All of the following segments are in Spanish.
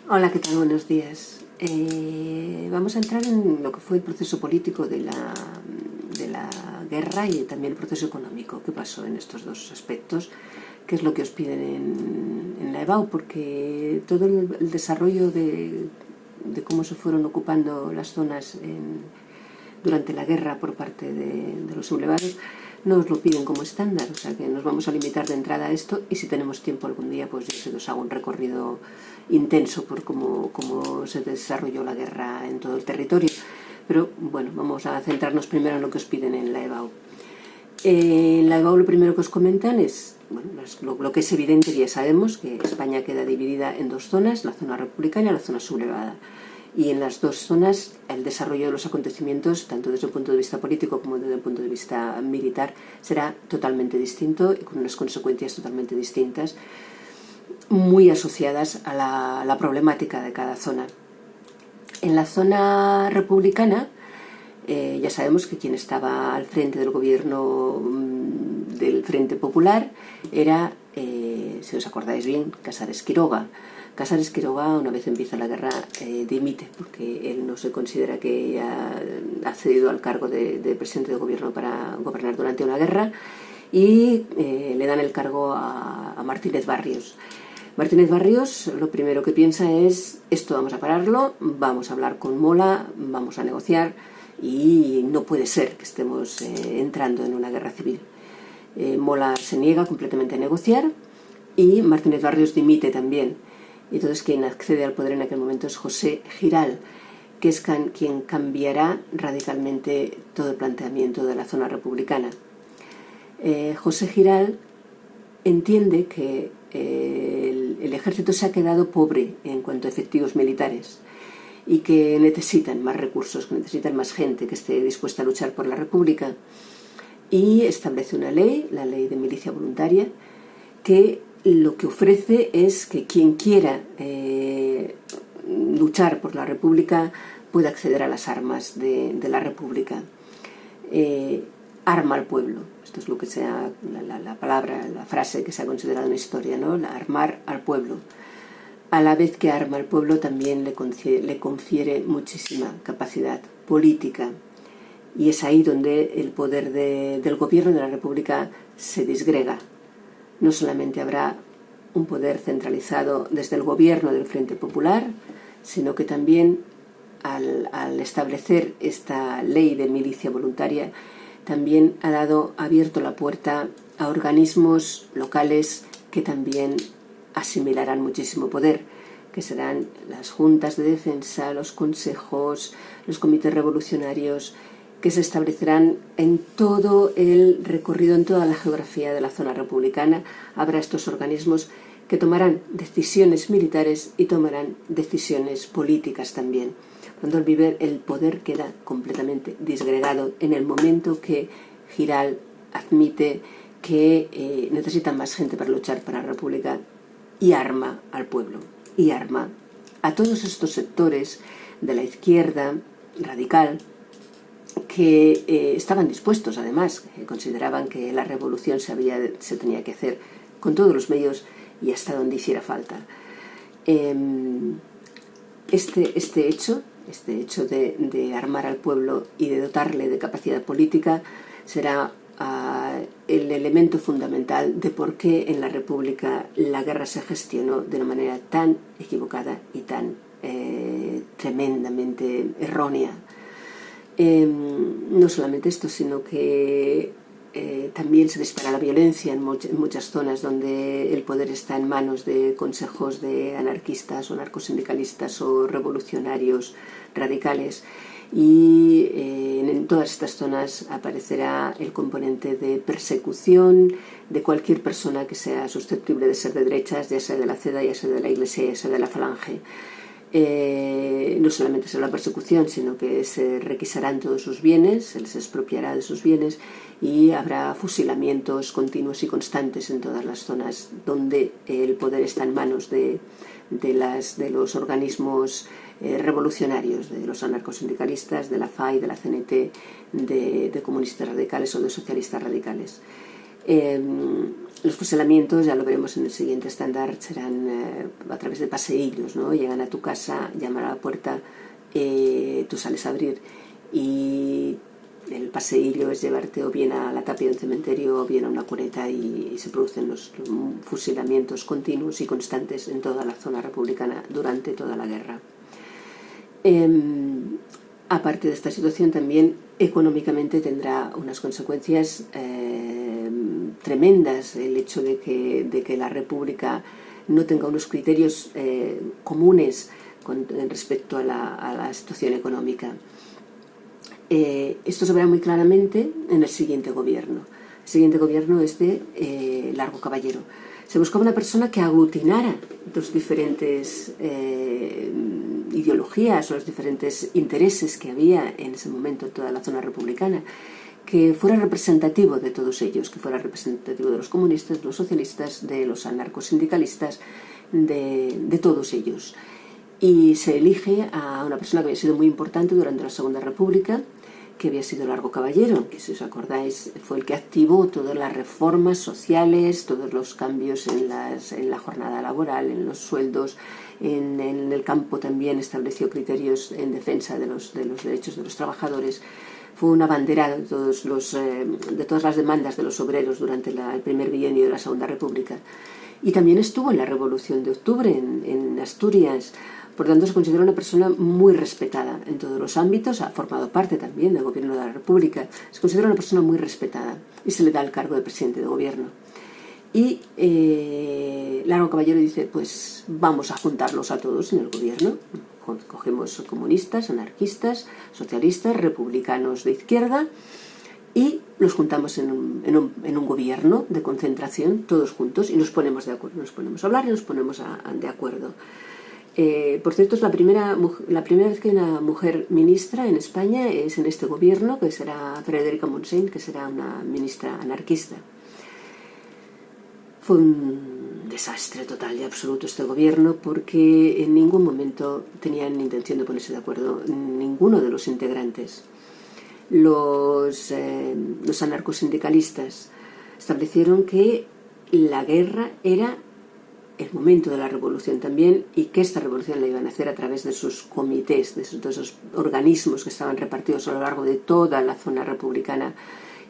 Hola, ¿qué tal? Buenos días. Vamos a entrar en lo que fue el proceso político de la guerra y también el proceso económico. ¿Qué pasó en estos dos aspectos? ¿Qué es lo que os piden en la EBAU? Porque todo el desarrollo de cómo se fueron ocupando las zonas durante la guerra por parte de los sublevados no os lo piden como estándar, o sea que nos vamos a limitar de entrada a esto, y si tenemos tiempo algún día pues yo os hago un recorrido intenso por cómo se desarrolló la guerra en todo el territorio. Pero bueno, vamos a centrarnos primero en lo que os piden en la EBAU. En la EBAU lo primero que os comentan es, bueno, lo que es evidente, ya sabemos que España queda dividida en dos zonas, la zona republicana y la zona sublevada. Y en las dos zonas el desarrollo de los acontecimientos, tanto desde el punto de vista político como desde el punto de vista militar, será totalmente distinto y con unas consecuencias totalmente distintas, muy asociadas a la problemática de cada zona. En la zona republicana, ya sabemos que quien estaba al frente del gobierno del Frente Popular era, si os acordáis bien, Casares Quiroga. Casares Quiroga, una vez empieza la guerra, dimite, porque él no se considera que haya accedido al cargo de presidente de gobierno para gobernar durante una guerra, y le dan el cargo a Martínez Barrios. Martínez Barrios lo primero que piensa es: esto vamos a pararlo, vamos a hablar con Mola, vamos a negociar, y no puede ser que estemos entrando en una guerra civil. Mola se niega completamente a negociar y Martínez Barrios dimite también. Entonces quien accede al poder en aquel momento es José Giral, que es quien cambiará radicalmente todo el planteamiento de la zona republicana. José Giral entiende que el ejército se ha quedado pobre en cuanto a efectivos militares y que necesitan más recursos, que necesitan más gente que esté dispuesta a luchar por la República, y establece una ley, la ley de milicia voluntaria, que lo que ofrece es que quien quiera luchar por la República pueda acceder a las armas de la República. Arma al pueblo, esto es lo que sea la palabra, la frase que se ha considerado en la historia, ¿no? Armar al pueblo. A la vez que arma al pueblo, también le confiere muchísima capacidad política, y es ahí donde el poder del gobierno de la República se disgrega. No solamente habrá un poder centralizado desde el gobierno del Frente Popular, sino que también al establecer esta ley de milicia voluntaria también ha abierto la puerta a organismos locales que también asimilarán muchísimo poder, que serán las juntas de defensa, los consejos, los comités revolucionarios, que se establecerán en todo el recorrido, en toda la geografía de la zona republicana. Habrá estos organismos que tomarán decisiones militares y tomarán decisiones políticas también. Cuando el poder queda completamente disgregado en el momento que Giral admite que necesitan más gente para luchar para la República, y arma al pueblo, y arma a todos estos sectores de la izquierda radical que estaban dispuestos, además, consideraban que la revolución se tenía que hacer con todos los medios y hasta donde hiciera falta. Este hecho de armar al pueblo y de dotarle de capacidad política será el elemento fundamental de por qué en la República la guerra se gestionó de una manera tan equivocada y tan tremendamente errónea. No solamente esto, sino que también se dispara la violencia en muchas zonas donde el poder está en manos de consejos de anarquistas o narcosindicalistas o revolucionarios radicales, y en todas estas zonas aparecerá el componente de persecución de cualquier persona que sea susceptible de ser de derechas, ya sea de la CEDA, ya sea de la Iglesia, ya sea de la Falange. No solamente será la persecución, sino que se requisarán todos sus bienes, se les expropiará de sus bienes, y habrá fusilamientos continuos y constantes en todas las zonas donde el poder está en manos de los organismos revolucionarios, de los anarcosindicalistas, de la FAI, de la CNT, de comunistas radicales o de socialistas radicales. Los fusilamientos, ya lo veremos en el siguiente estándar, serán a través de paseillos, ¿no? Llegan a tu casa, llaman a la puerta, tú sales a abrir y el paseillo es llevarte o bien a la tapia de un cementerio o bien a una cuneta, y se producen los fusilamientos continuos y constantes en toda la zona republicana durante toda la guerra. Aparte de esta situación, también económicamente tendrá unas consecuencias tremendas el hecho de que la República no tenga unos criterios comunes respecto a la situación económica. Esto se verá muy claramente en el siguiente gobierno. El siguiente gobierno es de Largo Caballero. Se buscaba una persona que aglutinara los diferentes ideologías o los diferentes intereses que había en ese momento en toda la zona republicana, que fuera representativo de todos ellos, que fuera representativo de los comunistas, de los socialistas, de los anarcosindicalistas, de todos ellos. Y se elige a una persona que había sido muy importante durante la Segunda República, que había sido Largo Caballero, que si os acordáis fue el que activó todas las reformas sociales, todos los cambios en la jornada laboral, en los sueldos, en el campo también estableció criterios en defensa de los derechos de los trabajadores. Fue una bandera de todas las demandas de los obreros durante el primer bienio de la Segunda República. Y también estuvo en la Revolución de Octubre en Asturias. Por tanto, se considera una persona muy respetada en todos los ámbitos, ha formado parte también del gobierno de la República, se considera una persona muy respetada y se le da el cargo de presidente de gobierno. Y Largo Caballero dice, pues vamos a juntarlos a todos en el gobierno. Cogemos comunistas, anarquistas, socialistas, republicanos de izquierda y los juntamos en un gobierno de concentración, todos juntos, y nos ponemos de acuerdo, nos ponemos a hablar y nos ponemos de acuerdo. Por cierto, es la primera vez que una mujer ministra en España es en este gobierno, que será Frederica Montseny, que será una ministra anarquista. Fue un desastre total y absoluto este gobierno, porque en ningún momento tenían intención de ponerse de acuerdo ninguno de los integrantes. Los anarcosindicalistas establecieron que la guerra era el momento de la revolución también, y que esta revolución la iban a hacer a través de sus comités, de esos organismos que estaban repartidos a lo largo de toda la zona republicana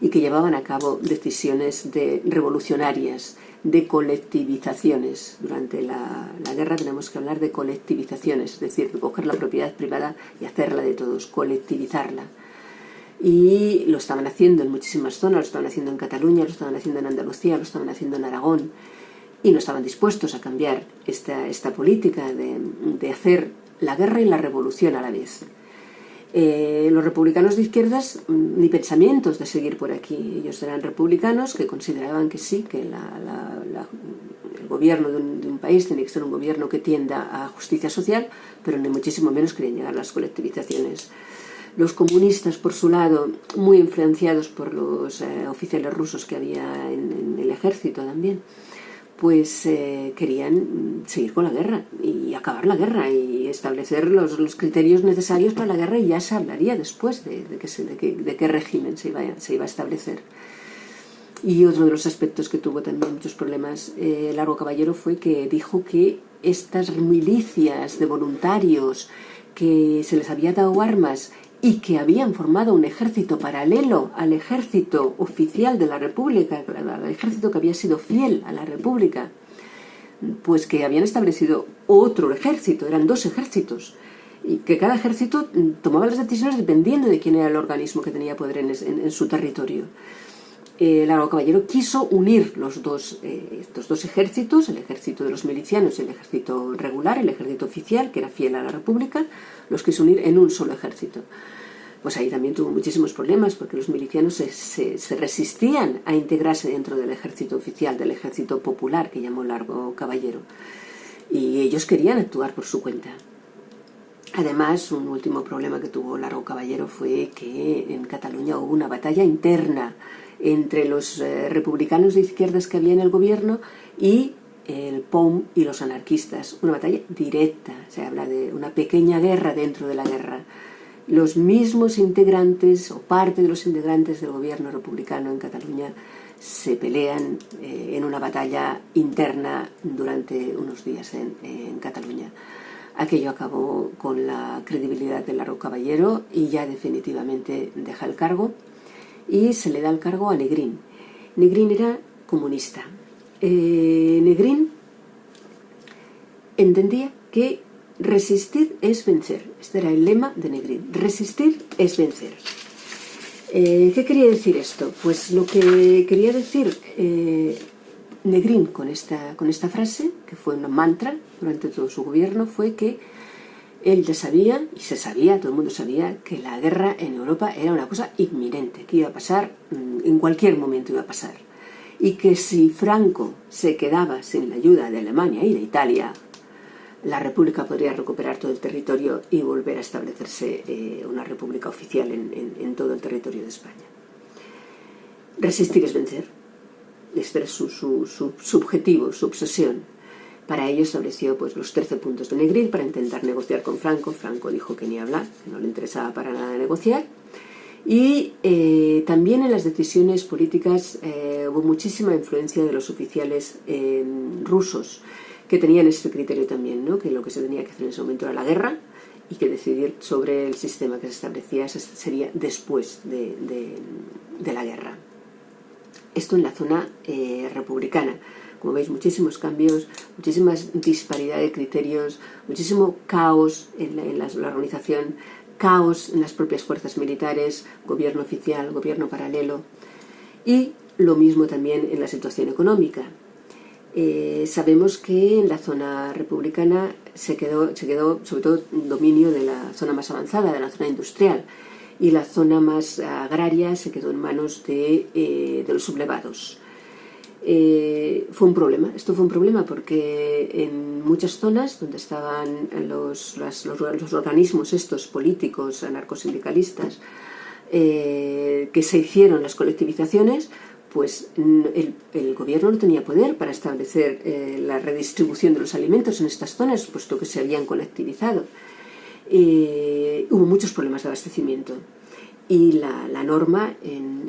y que llevaban a cabo decisiones revolucionarias, de colectivizaciones. Durante la guerra tenemos que hablar de colectivizaciones, es decir, de coger la propiedad privada y hacerla de todos, colectivizarla. Y lo estaban haciendo en muchísimas zonas, lo estaban haciendo en Cataluña, lo estaban haciendo en Andalucía, lo estaban haciendo en Aragón, y no estaban dispuestos a cambiar esta política de hacer la guerra y la revolución a la vez. Los republicanos de izquierdas, ni pensamientos de seguir por aquí. Ellos eran republicanos que consideraban que sí, que el gobierno de un país tiene que ser un gobierno que tienda a justicia social, pero ni muchísimo menos querían llegar a las colectivizaciones. Los comunistas, por su lado, muy influenciados por los oficiales rusos que había en el ejército también, pues querían seguir con la guerra y acabar la guerra y establecer los criterios necesarios para la guerra, y ya se hablaría después de qué régimen se iba a establecer. Y otro de los aspectos que tuvo también muchos problemas Largo Caballero fue que dijo que estas milicias de voluntarios que se les había dado armas y que habían formado un ejército paralelo al ejército oficial de la República, al ejército que había sido fiel a la República, pues que habían establecido otro ejército, eran dos ejércitos, y que cada ejército tomaba las decisiones dependiendo de quién era el organismo que tenía poder en su territorio. Largo Caballero quiso unir estos dos ejércitos, el ejército de los milicianos y el ejército regular, el ejército oficial, que era fiel a la República, los quiso unir en un solo ejército. Pues ahí también tuvo muchísimos problemas, porque los milicianos se resistían a integrarse dentro del ejército oficial, del ejército popular, que llamó Largo Caballero, y ellos querían actuar por su cuenta. Además, un último problema que tuvo Largo Caballero fue que en Cataluña hubo una batalla interna entre los republicanos de izquierdas que había en el gobierno y el POUM y los anarquistas. Una batalla directa, se habla de una pequeña guerra dentro de la guerra. Los mismos integrantes o parte de los integrantes del gobierno republicano en Cataluña se pelean en una batalla interna durante unos días en Cataluña. Aquello acabó con la credibilidad de Largo Caballero y ya definitivamente deja el cargo y se le da el cargo a Negrín. Negrín era comunista. Negrín entendía que resistir es vencer. Este era el lema de Negrín. Resistir es vencer. ¿Qué quería decir esto? Pues lo que quería decir Negrín con esta frase, que fue una mantra durante todo su gobierno, fue que él ya sabía, y se sabía, todo el mundo sabía, que la guerra en Europa era una cosa inminente, que iba a pasar, en cualquier momento iba a pasar. Y que si Franco se quedaba sin la ayuda de Alemania y de Italia, la República podría recuperar todo el territorio y volver a establecerse una república oficial en todo el territorio de España. Resistir es vencer. Este era su objetivo, su obsesión. Para ello estableció pues, los 13 puntos de Negrín para intentar negociar con Franco. Franco dijo que ni hablar, que no le interesaba para nada negociar. Y también en las decisiones políticas hubo muchísima influencia de los oficiales rusos, que tenían este criterio también, ¿no? Que lo que se tenía que hacer en ese momento era la guerra y que decidir sobre el sistema que se establecía sería después de la guerra. Esto en la zona republicana. Como veis, muchísimos cambios, muchísima disparidad de criterios, muchísimo caos en la organización, caos en las propias fuerzas militares, gobierno oficial, gobierno paralelo, y lo mismo también en la situación económica. Sabemos que en la zona republicana se quedó sobre todo dominio de la zona más avanzada, de la zona industrial, y la zona más agraria se quedó en manos de los sublevados. Fue un problema, esto fue un problema porque en muchas zonas donde estaban los organismos estos políticos, anarcosindicalistas, que se hicieron las colectivizaciones, pues el gobierno no tenía poder para establecer la redistribución de los alimentos en estas zonas, puesto que se habían colectivizado. Hubo muchos problemas de abastecimiento. Y la norma,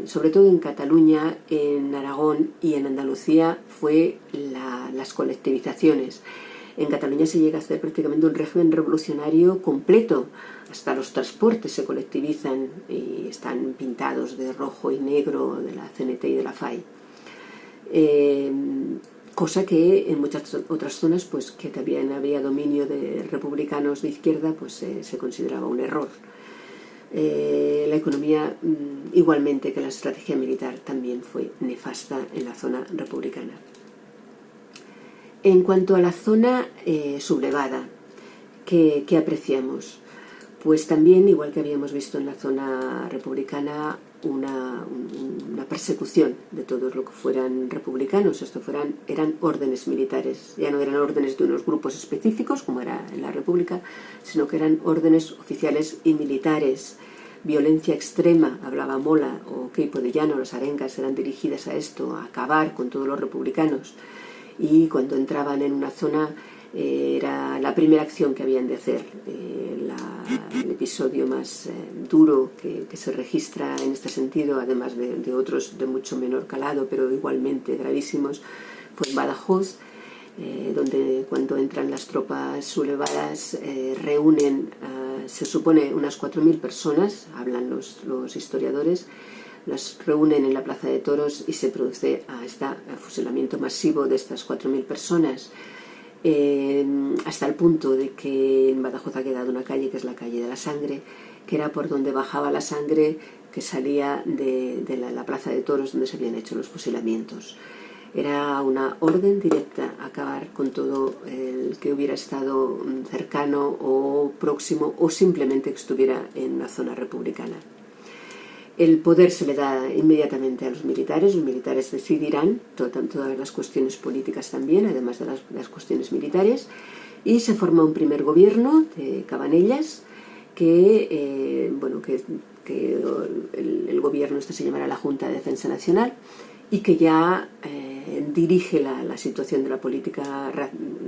sobre todo en Cataluña, en Aragón y en Andalucía, fue las colectivizaciones. En Cataluña se llega a hacer prácticamente un régimen revolucionario completo. Hasta los transportes se colectivizan y están pintados de rojo y negro de la CNT y de la FAI. Cosa que en muchas otras zonas, pues que también había dominio de republicanos de izquierda, pues se consideraba un error. La economía, igualmente que la estrategia militar, también fue nefasta en la zona republicana. En cuanto a la zona sublevada, ¿qué apreciamos? Pues también, igual que habíamos visto en la zona republicana, una persecución de todos lo que fueran republicanos. Eran órdenes militares, ya no eran órdenes de unos grupos específicos como era en la República, sino que eran órdenes oficiales y militares. Violencia extrema, hablaba Mola o Queipo de Llano, las arengas eran dirigidas a esto, a acabar con todos los republicanos. Y cuando entraban en una zona era la primera acción que habían de hacer. El episodio más duro que se registra en este sentido, además de otros de mucho menor calado, pero igualmente gravísimos, fue en Badajoz, donde cuando entran las tropas sublevadas reúnen, se supone, unas 4.000 personas, hablan los historiadores, las reúnen en la Plaza de Toros y se produce este fusilamiento masivo de estas 4.000 personas. Hasta el punto de que en Badajoz ha quedado una calle que es la calle de la sangre, que era por donde bajaba la sangre que salía de la Plaza de Toros donde se habían hecho los fusilamientos. Era una orden directa a acabar con todo el que hubiera estado cercano o próximo o simplemente que estuviera en una zona republicana. El poder se le da inmediatamente a los militares decidirán todas las cuestiones políticas también, además de las cuestiones militares, y se forma un primer gobierno de Cabanellas, que el gobierno este se llamará la Junta de Defensa Nacional, y que ya dirige la situación de la política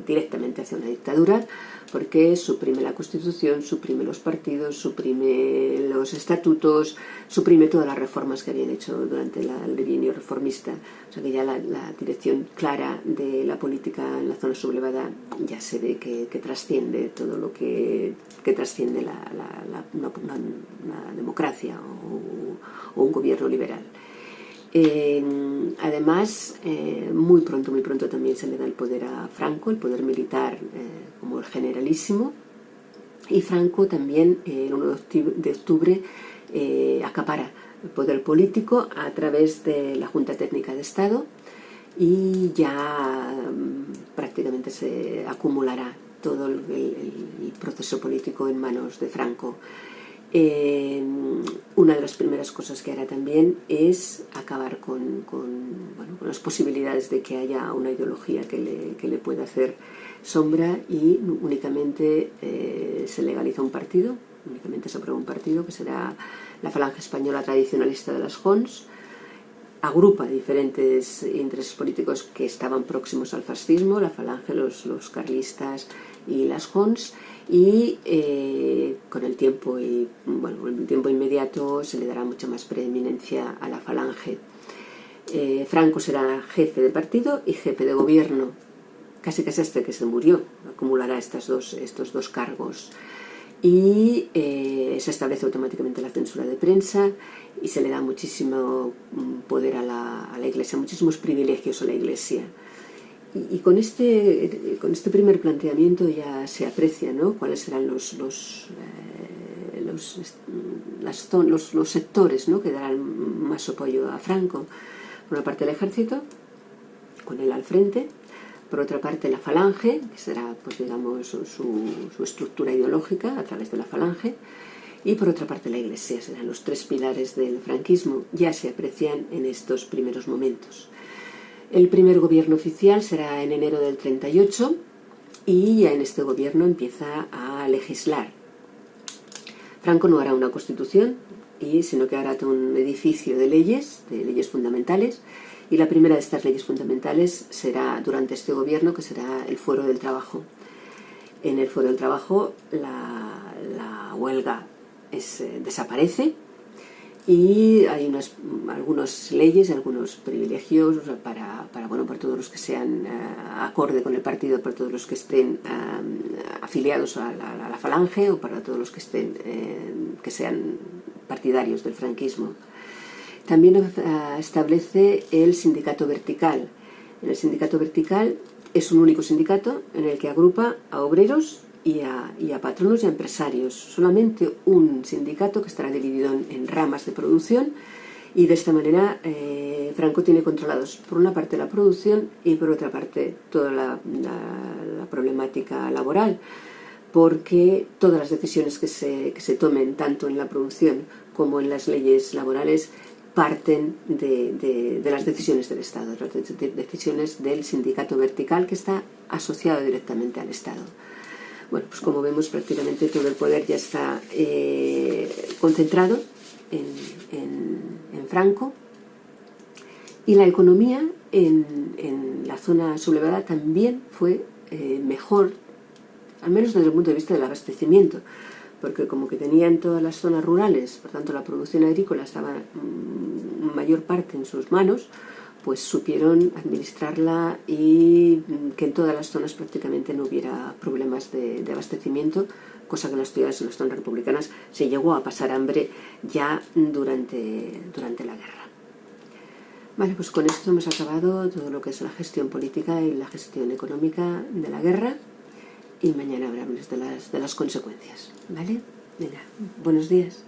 directamente hacia una dictadura, porque suprime la Constitución, suprime los partidos, suprime los estatutos, suprime todas las reformas que habían hecho durante el bienio reformista. O sea que ya la dirección clara de la política en la zona sublevada ya se ve que trasciende todo lo que trasciende una democracia o un gobierno liberal. Además, muy pronto también se le da el poder a Franco, el poder militar como el generalísimo, y Franco también el 1 de octubre acapara el poder político a través de la Junta Técnica de Estado, y ya prácticamente se acumulará todo el proceso político en manos de Franco. Una de las primeras cosas que hará también es acabar con las posibilidades de que haya una ideología que le pueda hacer sombra, y únicamente se legaliza un partido, únicamente se aprueba un partido que será la Falange Española Tradicionalista de las Jons. Agrupa diferentes intereses políticos que estaban próximos al fascismo, la Falange, los carlistas y las Jons, y con el tiempo inmediato se le dará mucha más preeminencia a la Falange. Franco será jefe de partido y jefe de gobierno, casi hasta que se murió, acumulará estos dos cargos. Y se establece automáticamente la censura de prensa y se le da muchísimo poder a la Iglesia, muchísimos privilegios a la Iglesia. Y con este primer planteamiento ya se aprecia, ¿no?, cuáles serán los sectores, ¿no?, que darán más apoyo a Franco. Por una parte el ejército, con él al frente; por otra parte la Falange, que será, pues digamos, su estructura ideológica a través de la Falange; y por otra parte la Iglesia. Serán los tres pilares del franquismo, ya se aprecian en estos primeros momentos. El primer gobierno oficial será en enero del 38, y ya en este gobierno empieza a legislar. Franco no hará una constitución, sino que hará todo un edificio de leyes fundamentales, y la primera de estas leyes fundamentales será durante este gobierno, que será el Fuero del Trabajo. En el Fuero del Trabajo la huelga desaparece, y hay algunas leyes, algunos privilegios para todos los que sean acorde con el partido, para todos los que estén afiliados a la Falange, o para todos los que sean partidarios del franquismo. También establece el sindicato vertical. El sindicato vertical es un único sindicato en el que agrupa a obreros y a patronos y a empresarios. Solamente un sindicato que estará dividido en ramas de producción, y de esta manera Franco tiene controlados por una parte la producción y por otra parte toda la problemática laboral, porque todas las decisiones que se tomen tanto en la producción como en las leyes laborales parten de las decisiones del Estado, de las decisiones del sindicato vertical, que está asociado directamente al Estado. Bueno, pues como vemos, prácticamente todo el poder ya está concentrado en Franco, y la economía en la zona sublevada también fue mejor, al menos desde el punto de vista del abastecimiento, porque como que tenían todas las zonas rurales, por tanto la producción agrícola estaba en mayor parte en sus manos, pues supieron administrarla, y que en todas las zonas prácticamente no hubiera problemas de abastecimiento, cosa que en las ciudades, en las zonas republicanas, se llegó a pasar hambre ya durante la guerra. Vale, pues con esto hemos acabado todo lo que es la gestión política y la gestión económica de la guerra, y mañana hablamos de las consecuencias. ¿Vale? Venga, buenos días.